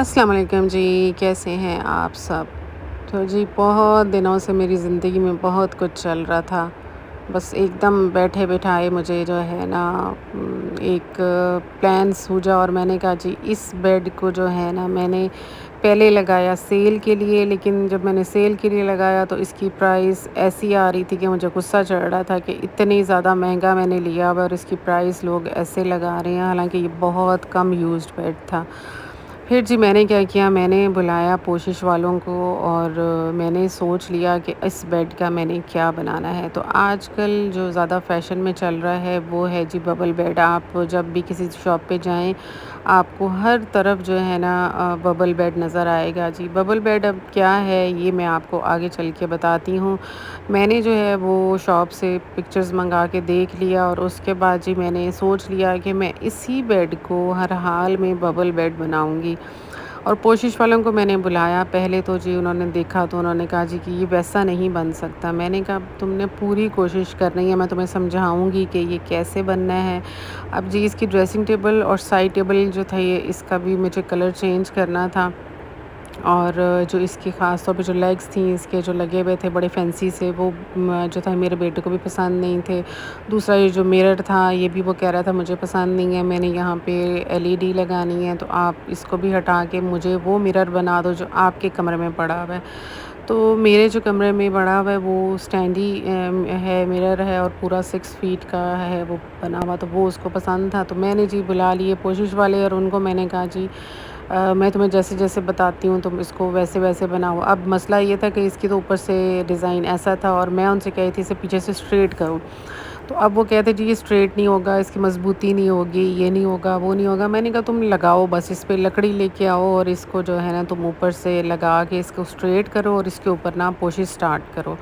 السلام علیکم جی، کیسے ہیں آپ سب؟ تو جی بہت دنوں سے میری زندگی میں بہت کچھ چل رہا تھا۔ بس ایک دم بیٹھے بٹھائے مجھے جو ہے نا ایک پلان سوجا اور میں نے کہا جی اس بیڈ کو جو ہے نا میں نے پہلے لگایا سیل کے لیے، لیکن جب میں نے سیل کے لیے لگایا تو اس کی پرائس ایسی آ رہی تھی کہ مجھے غصہ چڑھ رہا تھا کہ اتنی زیادہ مہنگا میں نے لیا اور اس کی پرائس لوگ ایسے لگا رہے ہیں، حالانکہ یہ بہت کم یوزڈ بیڈ تھا۔ پھر جی میں نے کیا کیا، میں نے بلایا پوشش والوں کو اور میں نے سوچ لیا کہ اس بیڈ کا میں نے کیا بنانا ہے۔ تو آج کل جو زیادہ فیشن میں چل رہا ہے وہ ہے جی ببل بیڈ۔ آپ جب بھی کسی شاپ پہ جائیں آپ کو ہر طرف جو ہے نا ببل بیڈ نظر آئے گا جی۔ ببل بیڈ اب کیا ہے یہ میں آپ کو آگے چل کے بتاتی ہوں۔ میں نے جو ہے وہ شاپ سے پکچرز منگا کے دیکھ لیا اور اس کے بعد جی میں نے سوچ لیا کہ میں اسی بیڈ کو ہر حال میں ببل بیڈ بناؤں گی۔ اور پوشش والوں کو میں نے بلایا، پہلے تو جی انہوں نے دیکھا تو انہوں نے کہا جی کہ یہ ویسا نہیں بن سکتا۔ میں نے کہا تم نے پوری کوشش کرنی ہے، میں تمہیں سمجھاؤں گی کہ یہ کیسے بننا ہے۔ اب جی اس کی ڈریسنگ ٹیبل اور سائڈ ٹیبل جو تھا یہ اس کا بھی مجھے کلر چینج کرنا تھا، اور جو اس کی خاص طور پہ جو لیگز تھیں اس کے جو لگے ہوئے تھے بڑے فینسی سے، وہ جو تھا میرے بیٹے کو بھی پسند نہیں تھے۔ دوسرا یہ جو میرر تھا یہ بھی وہ کہہ رہا تھا مجھے پسند نہیں ہے، میں نے یہاں پہ LED لگانی ہے، تو آپ اس کو بھی ہٹا کے مجھے وہ میرر بنا دو جو آپ کے کمرے میں پڑا ہوا ہے۔ تو میرے جو کمرے میں پڑا ہوا ہے وہ اسٹینڈی ہے، میرر ہے اور پورا 6 فیٹ کا ہے وہ بنا ہوا، تو وہ اس کو پسند تھا۔ تو میں نے جی بلا لیے پوشش والے اور ان کو میں نے کہا جی میں تمہیں جیسے جیسے بتاتی ہوں تم اس کو ویسے ویسے بناؤ۔ اب مسئلہ یہ تھا کہ اس کی تو اوپر سے ڈیزائن ایسا تھا اور میں ان سے کہی تھی اسے پیچھے سے اسٹریٹ کرو، تو اب وہ کہتے جی یہ اسٹریٹ نہیں ہوگا، اس کی مضبوطی نہیں ہوگی، یہ نہیں ہوگا، وہ نہیں ہوگا۔ میں نے کہا تم لگاؤ، بس اس پہ لکڑی لے کے آؤ اور اس کو جو ہے نا تم اوپر سے لگا کے اس کو اسٹریٹ کرو اور اس کے اوپر نا پوشش اسٹارٹ کرو۔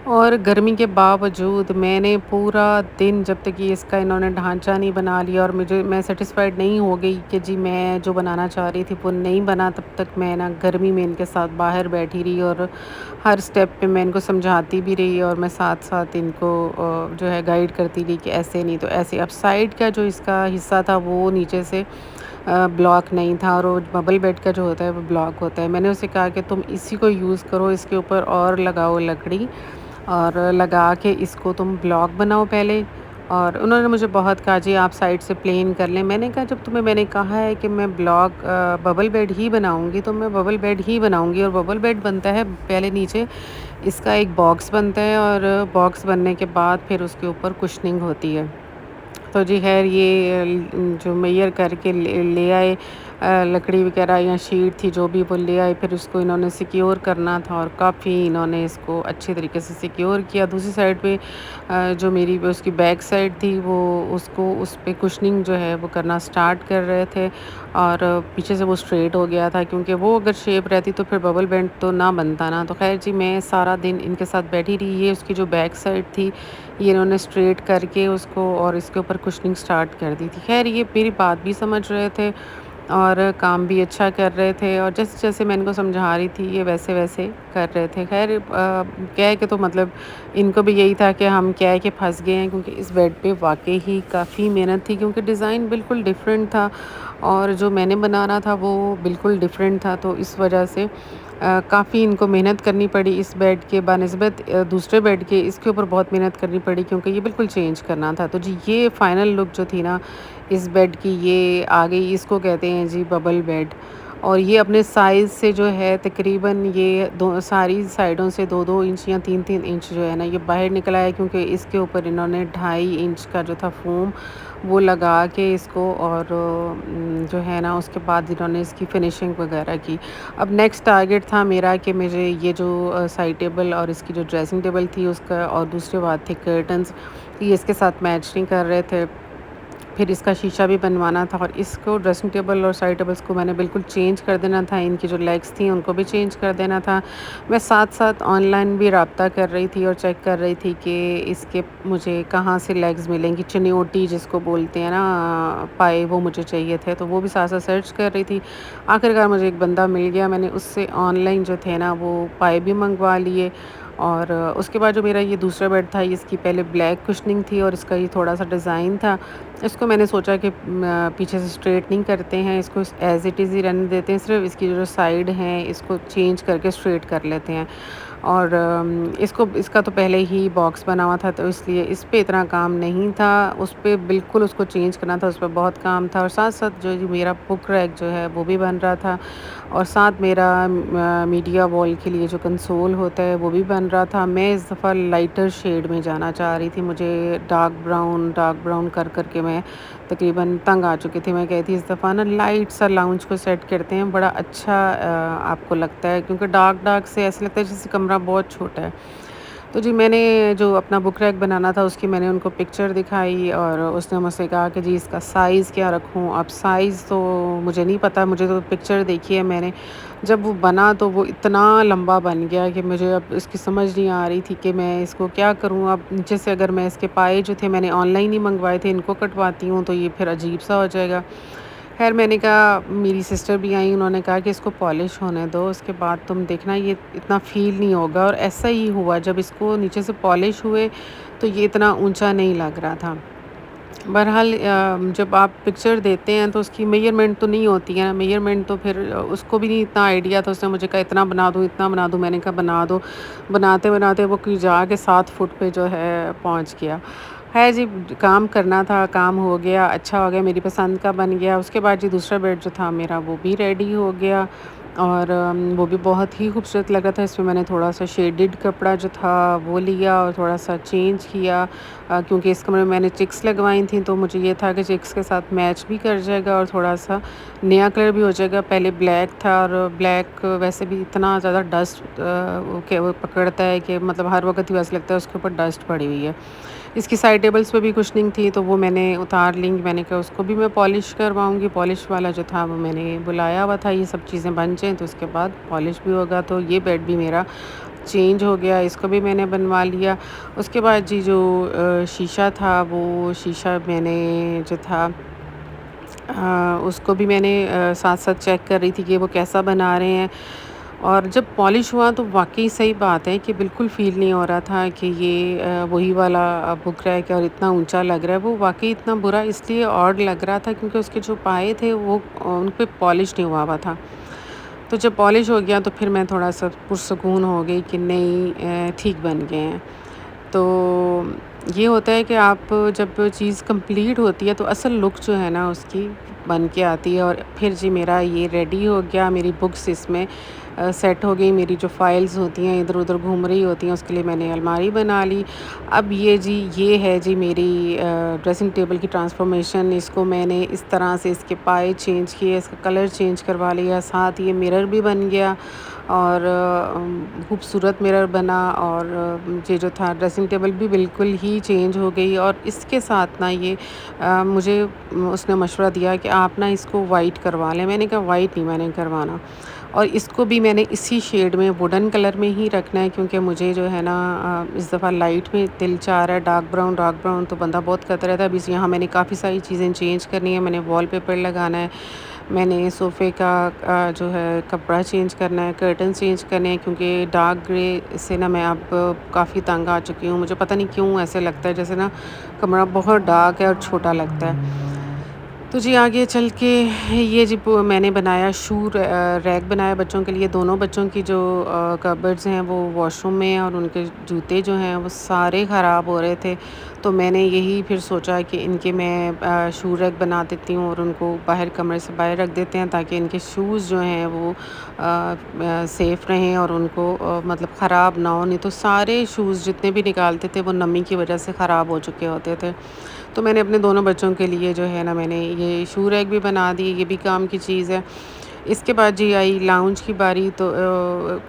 اور گرمی کے باوجود میں نے پورا دن جب تک کہ اس کا انہوں نے ڈھانچہ نہیں بنا لیا اور میں سیٹسفائیڈ نہیں ہو گئی کہ جی میں جو بنانا چاہ رہی تھی وہ نہیں بنا، تب تک میں نا گرمی میں ان کے ساتھ باہر بیٹھی رہی اور ہر سٹیپ پہ میں ان کو سمجھاتی بھی رہی اور میں ساتھ ساتھ ان کو جو ہے گائیڈ کرتی رہی کہ ایسے نہیں تو ایسے۔ اب سائڈ کا جو اس کا حصہ تھا وہ نیچے سے بلاک نہیں تھا، اور وہ ببل بیڈ کا جو ہوتا ہے وہ بلاک ہوتا ہے۔ میں نے اسے کہا کہ تم اسی کو یوز کرو، اس کے اوپر اور لگاؤ لکڑی اور لگا کے اس کو تم بلاک بناؤ پہلے۔ اور انہوں نے مجھے بہت کہا جی آپ سائڈ سے پلین کر لیں۔ میں نے کہا جب تمہیں میں نے کہا ہے کہ میں بلاک ببل بیڈ ہی بناؤں گی تو میں ببل بیڈ ہی بناؤں گی، اور ببل بیڈ بنتا ہے پہلے نیچے اس کا ایک باکس بنتا ہے اور باکس بننے کے بعد پھر اس کے اوپر کشننگ ہوتی ہے۔ تو جی خیر یہ جو میئر کر کے لے آئے لکڑی وغیرہ یا شیٹ تھی جو بھی وہ لے آئے، پھر اس کو انہوں نے سیکیور کرنا تھا اور کافی انہوں نے اس کو اچھے طریقے سے سیکیور کیا۔ دوسری سائڈ پہ جو میری اس کی بیک سائڈ تھی وہ اس پہ کشننگ جو ہے وہ کرنا سٹارٹ کر رہے تھے، اور پیچھے سے وہ اسٹریٹ ہو گیا تھا کیونکہ وہ اگر شیپ رہتی تو پھر ببل بینڈ تو نہ بنتا نا۔ تو خیر جی میں سارا دن ان کے ساتھ بیٹھی رہی، یہ اس کی جو بیک سائڈ تھی یہ انہوں نے اسٹریٹ کر کے اس کو اور اس کے اوپر کشننگ سٹارٹ کر دی تھی۔ خیر یہ میری بات بھی سمجھ رہے تھے اور کام بھی اچھا کر رہے تھے، اور جیسے جیسے میں ان کو سمجھا رہی تھی یہ ویسے ویسے کر رہے تھے۔ خیر کہہ کے تو مطلب ان کو بھی یہی تھا کہ ہم کہہ کے پھنس گئے ہیں، کیونکہ اس بیڈ پہ واقعی ہی کافی محنت تھی، کیونکہ ڈیزائن بالکل ڈیفرنٹ تھا اور جو میں نے بنانا تھا وہ بالکل ڈیفرنٹ تھا، تو اس وجہ سے کافی ان کو محنت کرنی پڑی اس بیڈ کے بنسبت دوسرے بیڈ کے، اس کے اوپر بہت محنت کرنی پڑی کیونکہ یہ بالکل چینج کرنا تھا۔ تو جی یہ فائنل لک جو تھی نا اس بیڈ کی یہ آ گئی، اس کو کہتے ہیں جی ببل بیڈ، اور یہ اپنے سائز سے جو ہے تقریباً یہ ساری سائڈوں سے 2-2 انچ یا 3-3 انچ جو ہے نا یہ باہر نکل آیا، کیونکہ اس کے اوپر انہوں نے 2.5 انچ کا جو تھا فوم وہ لگا کے اس کو، اور جو ہے نا اس کے بعد انہوں نے اس کی فنیشنگ وغیرہ کی۔ اب نیکسٹ ٹارگیٹ تھا میرا کہ مجھے یہ جو سائڈ ٹیبل اور اس کی جو ڈریسنگ ٹیبل تھی اس کا، اور دوسرے بات تھے کرٹنز، یہ اس کے ساتھ میچ نہیں کر رہے تھے، پھر اس کا شیشہ بھی بنوانا تھا، اور اس کو ڈریسنگ ٹیبل اور سائڈ ٹیبلز کو میں نے بالکل چینج کر دینا تھا، ان کی جو لیگز تھیں ان کو بھی چینج کر دینا تھا۔ میں ساتھ ساتھ آن لائن بھی رابطہ کر رہی تھی اور چیک کر رہی تھی کہ اس کے مجھے کہاں سے لیگز ملیں گی، چنیوٹی جس کو بولتے ہیں نا پائے، وہ مجھے چاہیے تھے، تو وہ بھی ساتھ ساتھ سرچ کر رہی تھی۔ آخرکار مجھے ایک بندہ مل گیا، میں نے اس سے آن لائن جو تھے نا وہ پائے بھی منگوا لیے، اور اس کے بعد جو میرا یہ دوسرا بیڈ تھا، اس کی پہلے بلیک کشننگ تھی اور اس کا یہ تھوڑا سا ڈیزائن تھا۔ اس کو میں نے سوچا کہ پیچھے سے اسٹریٹنگ کرتے ہیں، اس کو ایز اٹ از ہی رہنے دیتے ہیں، صرف اس کی جو سائڈ ہیں اس کو چینج کر کے اسٹریٹ کر لیتے ہیں۔ اور اس کا تو پہلے ہی باکس بنا ہوا تھا، تو اس لیے اس پہ اتنا کام نہیں تھا، اس پہ بالکل اس کو چینج کرنا تھا، اس پہ بہت کام تھا۔ اور ساتھ ساتھ جو میرا بک ریک جو ہے وہ بھی بن رہا تھا، اور ساتھ میرا میڈیا وال کے لیے جو کنسول ہوتا ہے وہ بھی بن رہا تھا۔ میں اس دفعہ لائٹر شیڈ میں جانا چاہ رہی تھی، مجھے ڈارک براؤن کر کر کے میں تقریباً تنگ آ چکی تھی۔ میں کہتی تھی اس دفعہ نا لائٹ سا لاؤنج کو سیٹ کرتے ہیں، بڑا اچھا آپ کو لگتا ہے، کیونکہ ڈارک سے ایسا لگتا ہے جیسے کمرہ بہت چھوٹا ہے۔ تو جی میں نے جو اپنا بک ریک بنانا تھا اس کی میں نے ان کو پکچر دکھائی، اور اس نے مجھ سے کہا کہ جی اس کا سائز کیا رکھوں۔ اب سائز تو مجھے نہیں پتہ، مجھے تو پکچر دیکھی ہے میں نے، جب وہ بنا تو وہ اتنا لمبا بن گیا کہ مجھے اب اس کی سمجھ نہیں آ رہی تھی کہ میں اس کو کیا کروں۔ اب نیچے سے اگر میں اس کے پائے جو تھے میں نے آن لائن ہی منگوائے تھے، ان کو کٹواتی ہوں تو یہ پھر عجیب سا ہو جائے گا۔ خیر میں نے کہا، میری سسٹر بھی آئیں، انہوں نے کہا کہ اس کو پالش ہونے دو، اس کے بعد تم دیکھنا یہ اتنا فیل نہیں ہوگا۔ اور ایسا ہی ہوا، جب اس کو نیچے سے پالش ہوئے تو یہ اتنا اونچا نہیں لگ رہا تھا۔ بہرحال جب آپ پکچر دیتے ہیں تو اس کی میجرمنٹ تو نہیں ہوتی ہے، میجرمنٹ تو پھر اس کو بھی نہیں اتنا آئیڈیا تھا، اس نے مجھے کہا اتنا بنا دوں اتنا بنا دوں، میں نے کہا بنا دو۔ بناتے بناتے وہ کوئی جا کے 7 فٹ پہ جو ہے پہنچ گیا۔ ہے جی، کام کرنا تھا، کام ہو گیا، اچھا ہو گیا، میری پسند کا بن گیا۔ اس کے بعد جی دوسرا بیڈ جو تھا میرا وہ بھی ریڈی ہو گیا، اور وہ بھی بہت ہی خوبصورت لگ رہا تھا۔ اس میں میں نے تھوڑا سا شیڈڈ کپڑا جو تھا وہ لیا اور تھوڑا سا چینج کیا، کیونکہ اس کمرے میں میں نے چکس لگوائی تھیں، تو مجھے یہ تھا کہ چکس کے ساتھ میچ بھی کر جائے گا اور تھوڑا سا نیا کلر بھی ہو جائے گا۔ پہلے بلیک تھا، اور بلیک ویسے بھی اتنا زیادہ ڈسٹ کہ وہ پکڑتا ہے کہ مطلب ہر وقت ہی ویسے لگتا ہے اس کے اوپر ڈسٹ پڑی ہوئی ہے۔ اس کی سائڈ ٹیبلز پہ بھی کچھ تھی، تو وہ میں نے اتار لیں گی، میں نے کہا اس کو بھی میں پالش کرواؤں گی۔ پالش والا جو تھا وہ میں نے بلایا ہوا تھا، یہ سب چیزیں بن جائیں تو اس کے بعد پالش بھی ہوگا۔ تو یہ بیڈ بھی میرا چینج ہو گیا، اس کو بھی میں نے بنوا لیا۔ اس کے بعد جی جو شیشہ تھا، وہ شیشہ میں نے جو تھا اس کو بھی میں نے ساتھ ساتھ چیک کر رہی تھی کہ وہ کیسا بنا رہے ہیں۔ اور جب پالش ہوا تو واقعی صحیح بات ہے کہ بالکل فیل نہیں ہو رہا تھا کہ یہ وہی والا بک ریک ہے اور اتنا اونچا لگ رہا ہے۔ وہ واقعی اتنا برا اس لیے آڈ لگ رہا تھا کیونکہ اس کے جو پائے تھے وہ ان پہ پالش نہیں ہوا تھا۔ تو جب پالش ہو گیا تو پھر میں تھوڑا سا پرسکون ہو گئی کہ نہیں ٹھیک بن گئے ہیں۔ تو یہ ہوتا ہے کہ آپ جب چیز کمپلیٹ ہوتی ہے تو اصل لک جو ہے نا اس کی بن کے آتی ہے۔ اور پھر جی میرا یہ ریڈی ہو گیا، میری بکس اس میں سیٹ ہو گئی، میری جو فائلز ہوتی ہیں ادھر ادھر گھوم رہی ہوتی ہیں اس کے لیے میں نے الماری بنا لی۔ اب یہ ہے جی میری ڈریسنگ ٹیبل کی ٹرانسفارمیشن۔ اس کو میں نے اس طرح سے اس کے پائے چینج کیے، اس کا کلر چینج کروا لیا، ساتھ یہ مرر بھی بن گیا اور خوبصورت مرر بنا، اور یہ جو تھا ڈریسنگ ٹیبل بھی بالکل ہی چینج ہو گئی۔ اور اس کے ساتھ نا یہ مجھے اس نے مشورہ دیا کہ آپ نا اس کو وائٹ کروا لیں۔ میں نے کہا وائٹ نہیں میں نے کروانا، اور اس کو بھی میں نے اسی شیڈ میں ووڈن کلر میں ہی رکھنا ہے، کیونکہ مجھے جو ہے نا اس دفعہ لائٹ میں دل چاہ رہا ہے، ڈارک براؤن تو بندہ بہت کرتا رہتا ہے۔ اب یہاں میں نے کافی ساری چیزیں چینج کرنی ہے، میں نے وال پیپر لگانا ہے، میں نے صوفے کا جو ہے کپڑا چینج کرنا ہے، کرٹن چینج کرنے ہیں، کیونکہ ڈارک گرے سے نا میں اب کافی تنگ آ چکی ہوں۔ مجھے پتہ نہیں کیوں ایسے لگتا ہے جیسے نا کمرہ بہت ڈارک ہے اور چھوٹا لگتا ہے۔ تو جی آگے چل کے یہ جی میں نے بنایا ریک بنایا بچوں کے لیے۔ دونوں بچوں کی جو کبرڈز ہیں وہ واش روم میں ہیں، اور ان کے جوتے جو ہیں وہ سارے خراب ہو رہے تھے، تو میں نے یہی پھر سوچا کہ ان کے میں شو ریک بنا دیتی ہوں اور ان کو باہر کمرے سے باہر رکھ دیتے ہیں، تاکہ ان کے شوز جو ہیں وہ سیف رہیں اور ان کو مطلب خراب نہ ہو۔ نہیں تو سارے شوز جتنے بھی نکالتے تھے وہ نمی کی وجہ سے خراب ہو چکے ہوتے تھے۔ تو میں نے اپنے دونوں بچوں کے لیے جو ہے نا میں نے یہ شو ریک بھی بنا دی، یہ بھی کام کی چیز ہے۔ اس کے بعد جی آئی لاؤنج کی باری، تو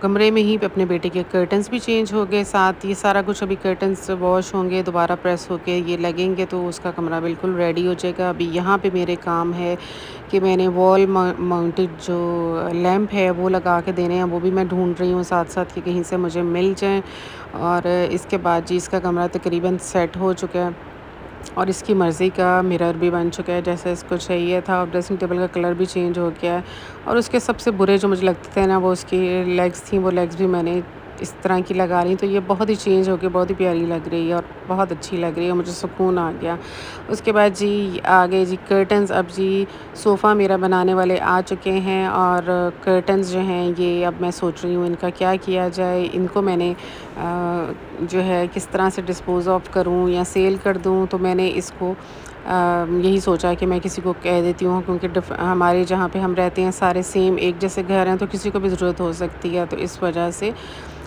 کمرے میں ہی اپنے بیٹے کے کرٹنز بھی چینج ہو گئے، ساتھ یہ سارا کچھ ابھی کرٹنز واش ہوں گے، دوبارہ پریس ہو کے یہ لگیں گے تو اس کا کمرہ بالکل ریڈی ہو جائے گا۔ ابھی یہاں پہ میرے کام ہے کہ میں نے وال ماؤنٹڈ جو لیمپ ہے وہ لگا کے دینے ہیں، وہ بھی میں ڈھونڈ رہی ہوں ساتھ ساتھ کہ کہیں سے مجھے مل جائیں۔ اور اس کے بعد جی اس کا کمرہ تقریباً سیٹ ہو چکا ہے، اور اس کی مرضی کا مرر بھی بن چکا ہے جیسے اس کو چاہیے تھا، اور ڈریسنگ ٹیبل کا کلر بھی چینج ہو گیا ہے۔ اور اس کے سب سے برے جو مجھے لگتے تھے نا وہ اس کی لیگز تھیں، وہ لیگز بھی میں نے اس طرح کی لگا لی تو یہ بہت ہی چینج ہو کے بہت ہی پیاری لگ رہی ہے اور بہت اچھی لگ رہی ہے، مجھے سکون آ گیا۔ اس کے بعد جی آگے جی کرٹنز، اب جی صوفہ میرا بنانے والے آ چکے ہیں اور کرٹنز جو ہیں یہ اب میں سوچ رہی ہوں ان کا کیا کیا جائے۔ ان کو میں نے جو ہے کس طرح سے ڈسپوز آف کروں یا سیل کر دوں، تو میں نے اس کو یہی سوچا کہ میں کسی کو کہہ دیتی ہوں، کیونکہ ہمارے جہاں پہ ہم رہتے ہیں سارے سیم ایک جیسے گھر ہیں، تو کسی کو بھی ضرورت ہو سکتی ہے، تو اس وجہ سے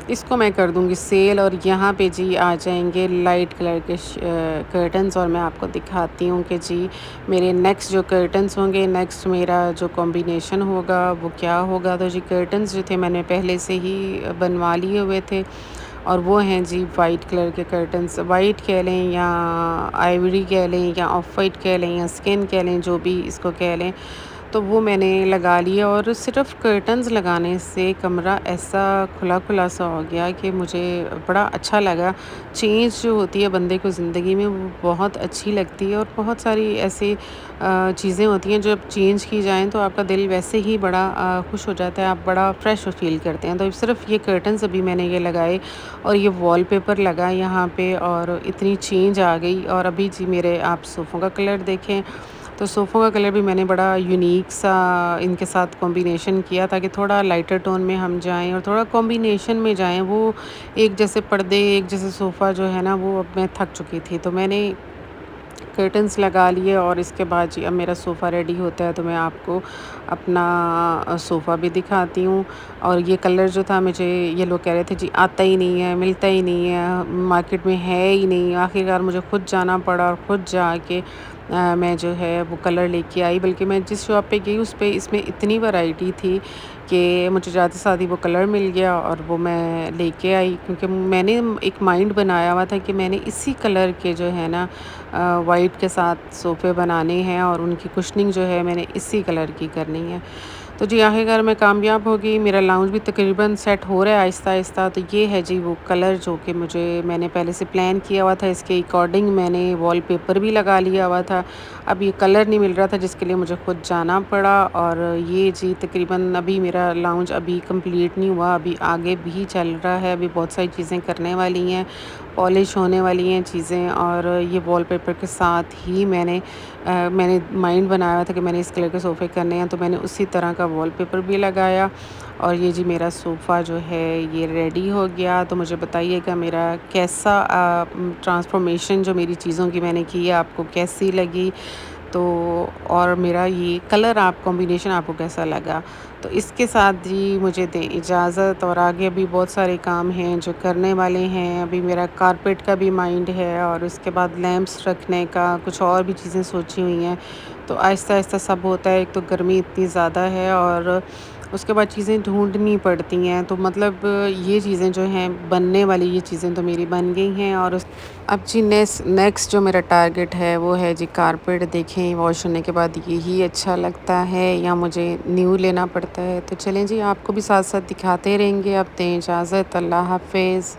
اس کو میں کر دوں گی سیل۔ اور یہاں پہ جی آ جائیں گے لائٹ کلر کے کرٹنز، اور میں آپ کو دکھاتی ہوں کہ جی میرے نیکسٹ جو کرٹنز ہوں گے، نیکسٹ میرا جو کمبینیشن ہوگا وہ کیا ہوگا۔ تو جی کرٹنز جو تھے میں نے پہلے سے ہی بنوا لیے ہوئے تھے، اور وہ ہیں جی وائٹ کلر کے کرٹنز، وائٹ کہہ لیں یا آئیوری کہہ لیں یا آف وائٹ کہہ لیں یا اسکن کہہ لیں، جو بھی اس کو کہہ لیں، تو وہ میں نے لگا لیا۔ اور صرف کرٹنز لگانے سے کمرہ ایسا کھلا کھلا سا ہو گیا کہ مجھے بڑا اچھا لگا۔ چینج جو ہوتی ہے بندے کو زندگی میں وہ بہت اچھی لگتی ہے، اور بہت ساری ایسی چیزیں ہوتی ہیں جو اب چینج کی جائیں تو آپ کا دل ویسے ہی بڑا خوش ہو جاتا ہے، آپ بڑا فریش فیل کرتے ہیں۔ تو صرف یہ کرٹنز ابھی میں نے یہ لگائے اور یہ وال پیپر لگا یہاں پہ، اور اتنی چینج آ گئی۔ اور ابھی جی میرے آپ صوفوں کا کلر دیکھیں، تو صوفوں کا کلر بھی میں نے بڑا یونیک سا ان کے ساتھ کمبینیشن کیا تاکہ تھوڑا لائٹر ٹون میں ہم جائیں اور تھوڑا کمبینیشن میں جائیں۔ وہ ایک جیسے پردے، ایک جیسے صوفہ جو ہے نا، وہ اب میں تھک چکی تھی، تو میں نے کرٹنز لگا لیے۔ اور اس کے بعد جی اب میرا صوفہ ریڈی ہوتا ہے تو میں آپ کو اپنا صوفہ بھی دکھاتی ہوں۔ اور یہ کلر جو تھا، مجھے یہ لوگ کہہ رہے تھے جی آتا ہی نہیں ہے، ملتا ہی نہیں ہے، مارکیٹ میں ہے ہی نہیں۔ آخرکار مجھے خود جانا پڑا اور خود جا کے میں جو ہے وہ کلر لے کے آئی، بلکہ میں جس شاپ پہ گئی اس میں اتنی ورائٹی تھی کہ مجھے جاتے ساتھ ہی وہ کلر مل گیا اور وہ میں لے کے آئی، کیونکہ میں نے ایک مائنڈ بنایا ہوا تھا کہ میں نے اسی کلر کے جو ہے نا وائٹ کے ساتھ صوفے بنانے ہیں، اور ان کی کشننگ جو ہے میں نے اسی کلر کی کرنی ہے۔ تو جی آخرکار میں کامیاب ہو گئی، میرا لاؤنج بھی تقریباً سیٹ ہو رہا ہے آہستہ آہستہ۔ تو یہ ہے جی وہ کلر جو کہ میں نے پہلے سے پلان کیا ہوا تھا، اس کے اکارڈنگ میں نے وال پیپر بھی لگا لیا ہوا تھا۔ اب یہ کلر نہیں مل رہا تھا جس کے لیے مجھے خود جانا پڑا، اور یہ جی تقریباً ابھی میرا لاؤنج ابھی کمپلیٹ نہیں ہوا، ابھی آگے بھی چل رہا ہے، ابھی بہت ساری چیزیں کرنے والی ہیں، پالش ہونے والی ہیں چیزیں۔ اور یہ وال پیپر کے ساتھ ہی میں نے مائنڈ بنایا ہوا تھا کہ میں نے اس کلر کے صوفے کرنے ہیں، تو میں نے اسی طرح کا وال پیپر بھی لگایا۔ اور یہ جی میرا صوفہ جو ہے یہ ریڈی ہو گیا۔ تو مجھے بتائیے گا میرا کیسا ٹرانسفارمیشن جو میری چیزوں کی میں نے کی ہے آپ کو کیسی لگی، تو اور میرا یہ کلر کمبینیشن آپ کو کیسا لگا۔ تو اس کے ساتھ جی مجھے دیں اجازت، اور آگے بھی بہت سارے کام ہیں جو کرنے والے ہیں۔ ابھی میرا کارپیٹ کا بھی مائنڈ ہے، اور اس کے بعد لیمپس رکھنے کا، کچھ اور بھی چیزیں سوچی ہوئی ہیں۔ تو آہستہ آہستہ سب ہوتا ہے، ایک تو گرمی اتنی زیادہ ہے، اور اس کے بعد چیزیں ڈھونڈنی پڑتی ہیں، تو مطلب یہ چیزیں جو ہیں بننے والی، یہ چیزیں تو میری بن گئی ہیں۔ اور اب جی نیکسٹ جو میرا ٹارگٹ ہے وہ ہے جی کارپیٹ۔ دیکھیں واش ہونے کے بعد یہی اچھا لگتا ہے یا مجھے نیو لینا پڑتا ہے، تو چلیں جی آپ کو بھی ساتھ ساتھ دکھاتے رہیں گے۔ اب دیں اجازت، اللہ حافظ۔